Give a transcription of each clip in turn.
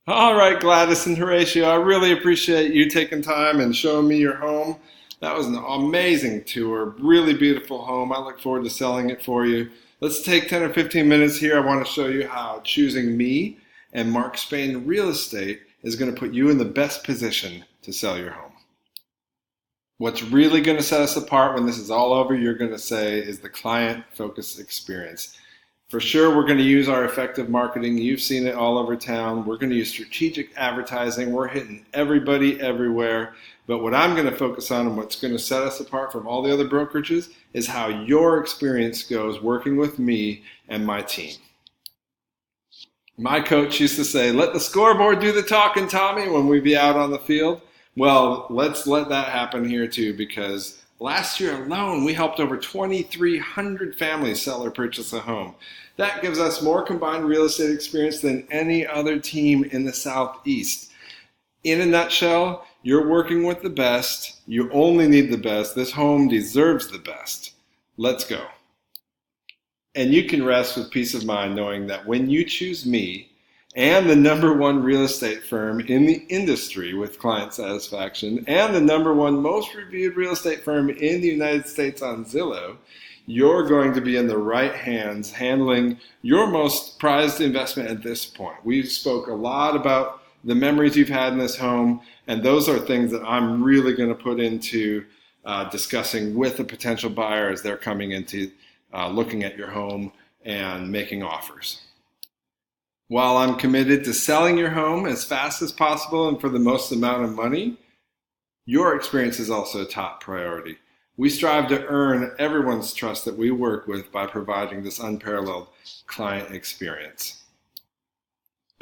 All right, Gladys and Horatio, I really appreciate you taking time and showing me your home. That was an amazing tour, really beautiful home. I look forward to selling it for you. Let's take 10 or 15 minutes here. I want to show you how choosing me and Mark Spain Real Estate is going to put you in the best position to sell your home. What's really going to set us apart when this is all over, you're going to say, is the client-focused experience. For sure, we're going to use our effective marketing. You've seen it all over town. We're going to use strategic advertising. We're hitting everybody everywhere. But what I'm going to focus on and what's going to set us apart from all the other brokerages is how your experience goes working with me and my team. My coach used to say, let the scoreboard do the talking, Tommy, when we be out on the field. Well, let's let that happen here too, because last year alone, we helped over 2,300 families sell or purchase a home. That gives us more combined real estate experience than any other team in the Southeast. In a nutshell, you're working with the best. You only need the best. This home deserves the best. Let's go. And you can rest with peace of mind knowing that when you choose me and the #1 real estate firm in the industry with client satisfaction and the #1 most reviewed real estate firm in the United States on Zillow, you're going to be in the right hands handling your most prized investment at this point. We spoke a lot about the memories you've had in this home, and those are things that I'm really going to put into discussing with a potential buyer as they're coming into looking at your home and making offers. While I'm committed to selling your home as fast as possible and for the most amount of money, your experience is also a top priority. We strive to earn everyone's trust that we work with by providing this unparalleled client experience.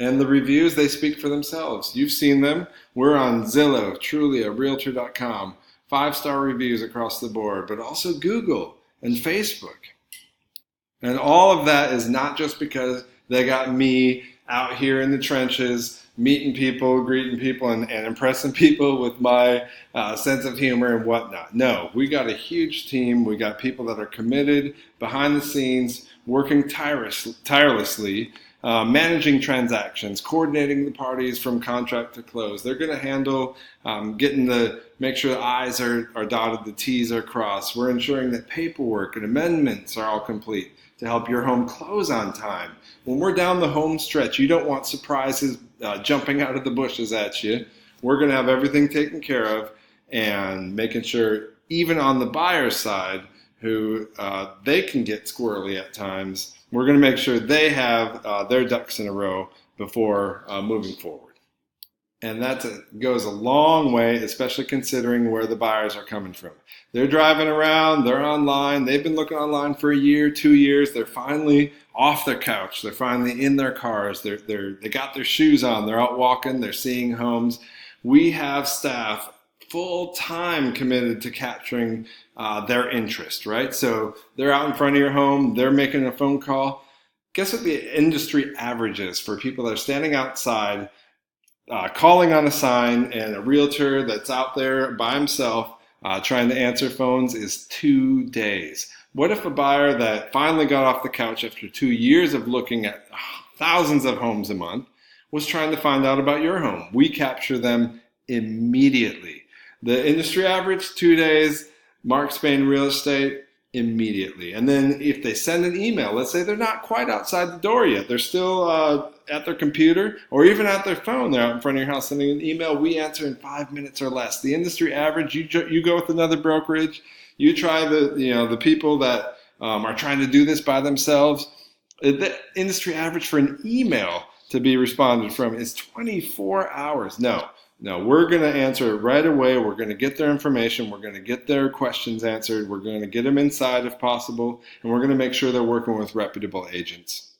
And the reviews, they speak for themselves. You've seen them. We're on Zillow, Trulia, Realtor.com, 5-star reviews across the board, but also Google and Facebook. And all of that is not just because they got me out here in the trenches, meeting people, greeting people, and impressing people with my sense of humor and whatnot. No, we got a huge team. We got people that are committed behind the scenes, working tirelessly, managing transactions, coordinating the parties from contract to close. They're going to handle make sure the I's are dotted, the T's are crossed. We're ensuring that paperwork and amendments are all complete to help your home close on time. When we're down the home stretch, you don't want surprises jumping out of the bushes at you. We're going to have everything taken care of and making sure, even on the buyer's side, who they can get squirrely at times, we're going to make sure they have their ducks in a row before moving forward. And that goes a long way, especially considering where the buyers are coming from. They're driving around, they're online, they've been looking online for a year, 2 years, they're finally off their couch, they're finally in their cars, they got their shoes on, they're out walking, they're seeing homes. We have staff full-time committed to capturing their interest, right? So they're out in front of your home, they're making a phone call. Guess what the industry average is for people that are standing outside calling on a sign, and a realtor that's out there by himself trying to answer phones is 2 days. What if a buyer that finally got off the couch after 2 years of looking at thousands of homes a month was trying to find out about your home? We capture them immediately. The industry average, 2 days. Mark Spain Real Estate, immediately. And then if they send an email, let's say they're not quite outside the door yet, they're still at their computer or even at their phone, they're out in front of your house sending an email, we answer in 5 minutes or less. The industry average, you go with another brokerage, you try the people that are trying to do this by themselves. The industry average for an email to be responded from is 24 hours. No, we're going to answer it right away. We're going to get their information. We're going to get their questions answered. We're going to get them inside if possible. And we're going to make sure they're working with reputable agents.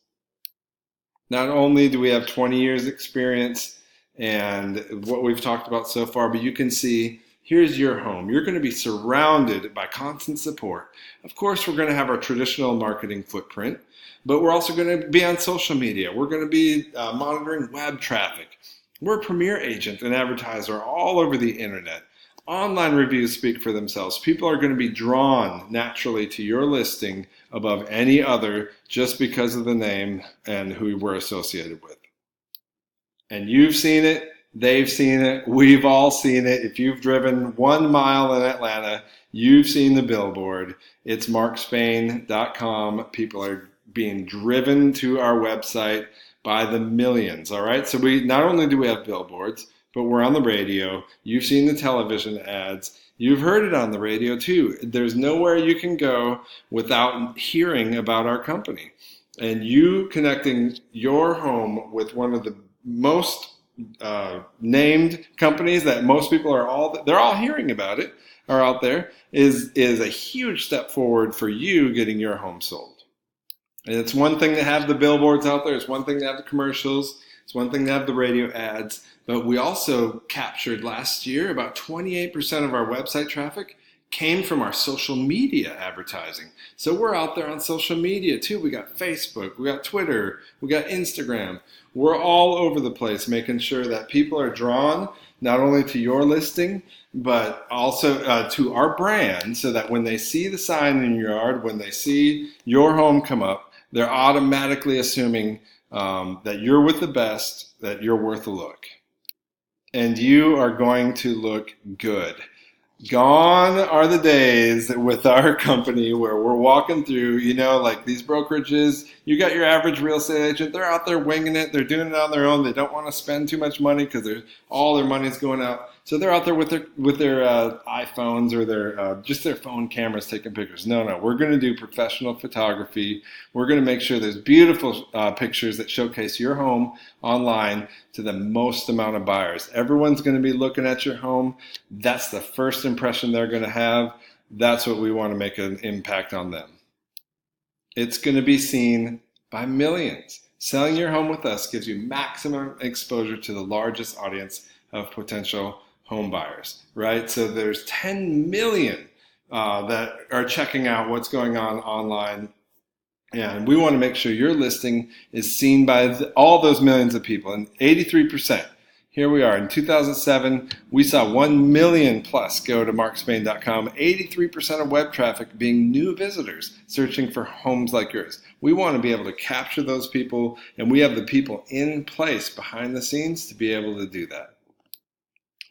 Not only do we have 20 years experience and what we've talked about so far, but you can see here's your home. You're going to be surrounded by constant support. Of course, we're going to have our traditional marketing footprint, but we're also going to be on social media. We're going to be monitoring web traffic. We're a premier agent and advertiser all over the internet. Online reviews speak for themselves. People are going to be drawn naturally to your listing above any other just because of the name and who we're associated with. And you've seen it, they've seen it, we've all seen it. If you've driven 1 mile in Atlanta, you've seen the billboard. It's markspain.com. People are being driven to our website by the millions, all right? So we not only do we have billboards, but we're on the radio. You've seen the television ads. You've heard it on the radio too. There's nowhere you can go without hearing about our company. And you connecting your home with one of the most named companies that most people they're all hearing about it, are out there, is a huge step forward for you getting your home sold. And it's one thing to have the billboards out there, it's one thing to have the commercials, it's one thing to have the radio ads, but we also captured last year about 28% of our website traffic came from our social media advertising. So we're out there on social media too. We got Facebook, we got Twitter, we got Instagram. We're all over the place making sure that people are drawn not only to your listing, but also to our brand, so that when they see the sign in your yard, when they see your home come up, they're automatically assuming that you're with the best, that you're worth a look. And you are going to look good. Gone are the days with our company where we're walking through, like these brokerages, you got your average real estate agent, they're out there winging it, they're doing it on their own, they don't want to spend too much money because all their money's going out. So they're out there with their iPhones or their phone cameras taking pictures. No, we're going to do professional photography. We're going to make sure there's beautiful pictures that showcase your home online to the most amount of buyers. Everyone's going to be looking at your home. That's the first impression they're going to have. That's what we want to make an impact on them. It's going to be seen by millions. Selling your home with us gives you maximum exposure to the largest audience of potential home buyers, right? So there's 10 million that are checking out what's going on online. And we want to make sure your listing is seen by all those millions of people. And 83%, here we are. In 2007, we saw 1 million plus go to markspain.com. 83% of web traffic being new visitors searching for homes like yours. We want to be able to capture those people, and we have the people in place behind the scenes to be able to do that.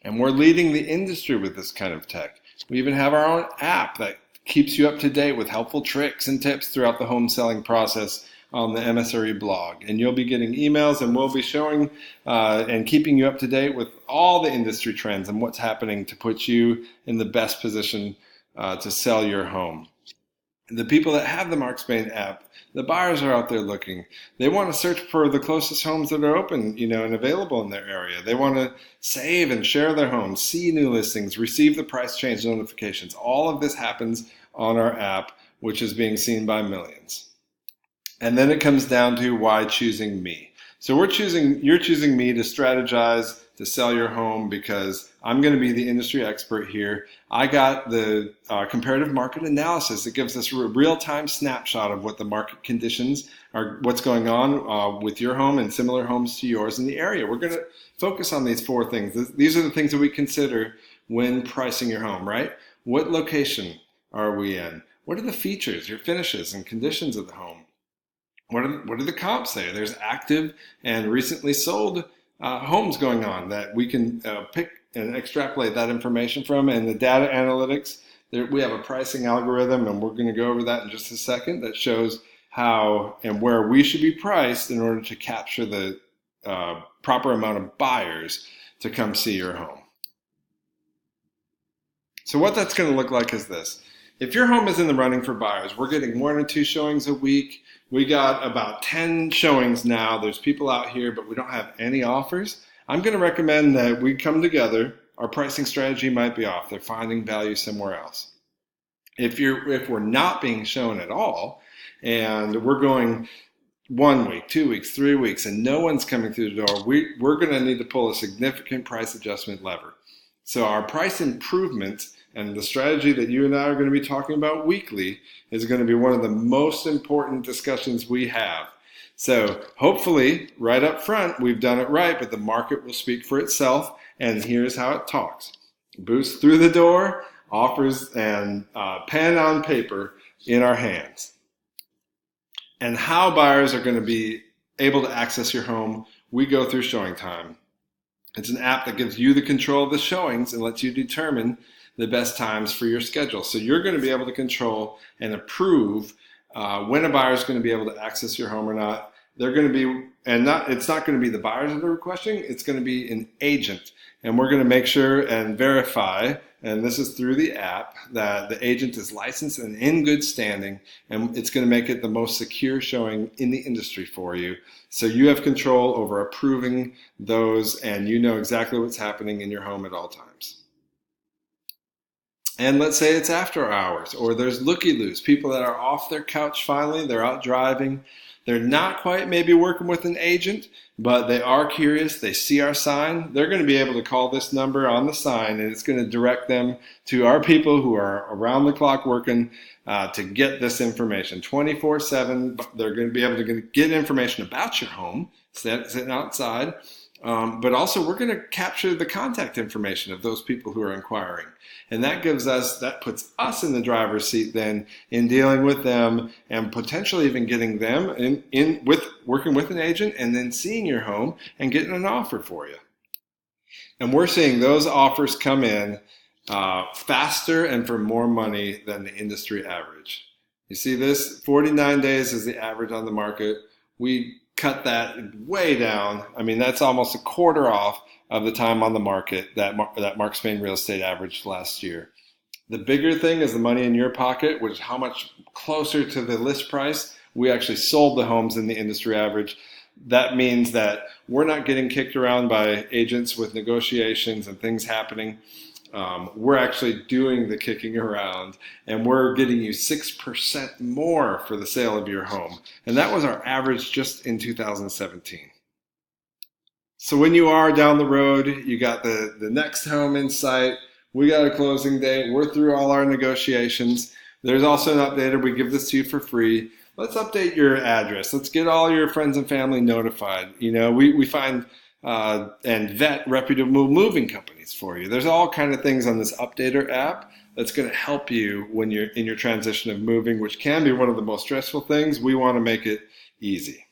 And we're leading the industry with this kind of tech. We even have our own app that keeps you up to date with helpful tricks and tips throughout the home selling process on the MSRE blog. And you'll be getting emails, and we'll be showing and keeping you up to date with all the industry trends and what's happening to put you in the best position to sell your home. The people that have the Markspain app, the buyers are out there looking. They want to search for the closest homes that are open, and available in their area. They want to save and share their homes, see new listings, receive the price change notifications. All of this happens on our app, which is being seen by millions. And then it comes down to why choosing me. So you're choosing me to strategize, to sell your home, because I'm going to be the industry expert here. I got the comparative market analysis that gives us a real-time snapshot of what the market conditions are, what's going on with your home and similar homes to yours in the area. We're going to focus on these 4 things. These are the things that we consider when pricing your home, right? What location are we in? What are the features, your finishes, and conditions of the home? What do the comps say? There's active and recently sold homes going on that we can pick and extrapolate that information from. And the data analytics, we have a pricing algorithm, and we're going to go over that in just a second, that shows how and where we should be priced in order to capture the proper amount of buyers to come see your home. So what that's going to look like is this. If your home is in the running for buyers, we're getting 1 or 2 showings a week. We got about 10 showings now. There's people out here, but we don't have any offers. I'm going to recommend that we come together. Our pricing strategy might be off. They're finding value somewhere else. If we're not being shown at all, and we're going 1 week, 2 weeks, 3 weeks, and no one's coming through the door, we're going to need to pull a significant price adjustment lever. So our price improvement and the strategy that you and I are going to be talking about weekly is going to be one of the most important discussions we have. So hopefully, right up front, we've done it right, but the market will speak for itself, and here's how it talks. Boost through the door, offers, and pen on paper in our hands. And how buyers are going to be able to access your home we go through showing time. It's an app that gives you the control of the showings and lets you determine the best times for your schedule. So you're going to be able to control and approve when a buyer is going to be able to access your home or not. They're going to be, it's not going to be the buyers that are requesting, it's going to be an agent. And we're going to make sure and verify, and this is through the app, that the agent is licensed and in good standing, and it's going to make it the most secure showing in the industry for you. So you have control over approving those, and you know exactly what's happening in your home at all times. And let's say it's after hours, or there's looky-loos, people that are off their couch finally, they're out driving. They're not quite maybe working with an agent, but they are curious. They see our sign. They're going to be able to call this number on the sign, and it's going to direct them to our people who are around the clock working to get this information 24/7. They're going to be able to get information about your home, sitting outside. But also we're going to capture the contact information of those people who are inquiring. And that puts us in the driver's seat then in dealing with them and potentially even getting them working with an agent and then seeing your home and getting an offer for you. And we're seeing those offers come in faster and for more money than the industry average. You see this, 49 days is the average on the market. We cut that way down. I mean, that's almost a quarter off of the time on the market that Mark Spain Real Estate averaged last year. The bigger thing is the money in your pocket, which is how much closer to the list price we actually sold the homes in the industry average. That means that we're not getting kicked around by agents with negotiations and things happening. We're actually doing the kicking around, and we're getting you 6% more for the sale of your home. And that was our average just in 2017. So when you are down the road, you got the next home in sight, we got a closing date, we're through all our negotiations. There's also an updater, we give this to you for free. Let's update your address. Let's get all your friends and family notified. You know, we find and vet reputable moving companies for you. There's all kind of things on this Updater app that's going to help you when you're in your transition of moving, which can be one of the most stressful things. We want to make it easy.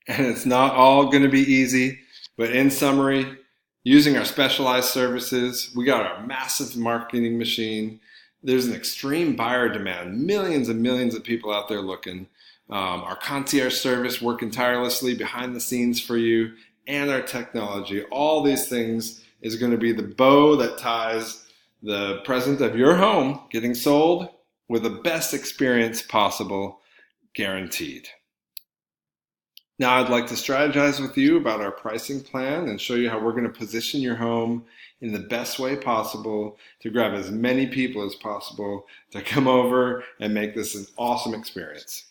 And it's not all going to be easy, but in summary, using our specialized services, we got our massive marketing machine. There's an extreme buyer demand, millions and millions of people out there looking. Our concierge service working tirelessly behind the scenes for you, and our technology. All these things is going to be the bow that ties the present of your home getting sold with the best experience possible, guaranteed. Now I'd like to strategize with you about our pricing plan and show you how we're going to position your home in the best way possible to grab as many people as possible to come over and make this an awesome experience.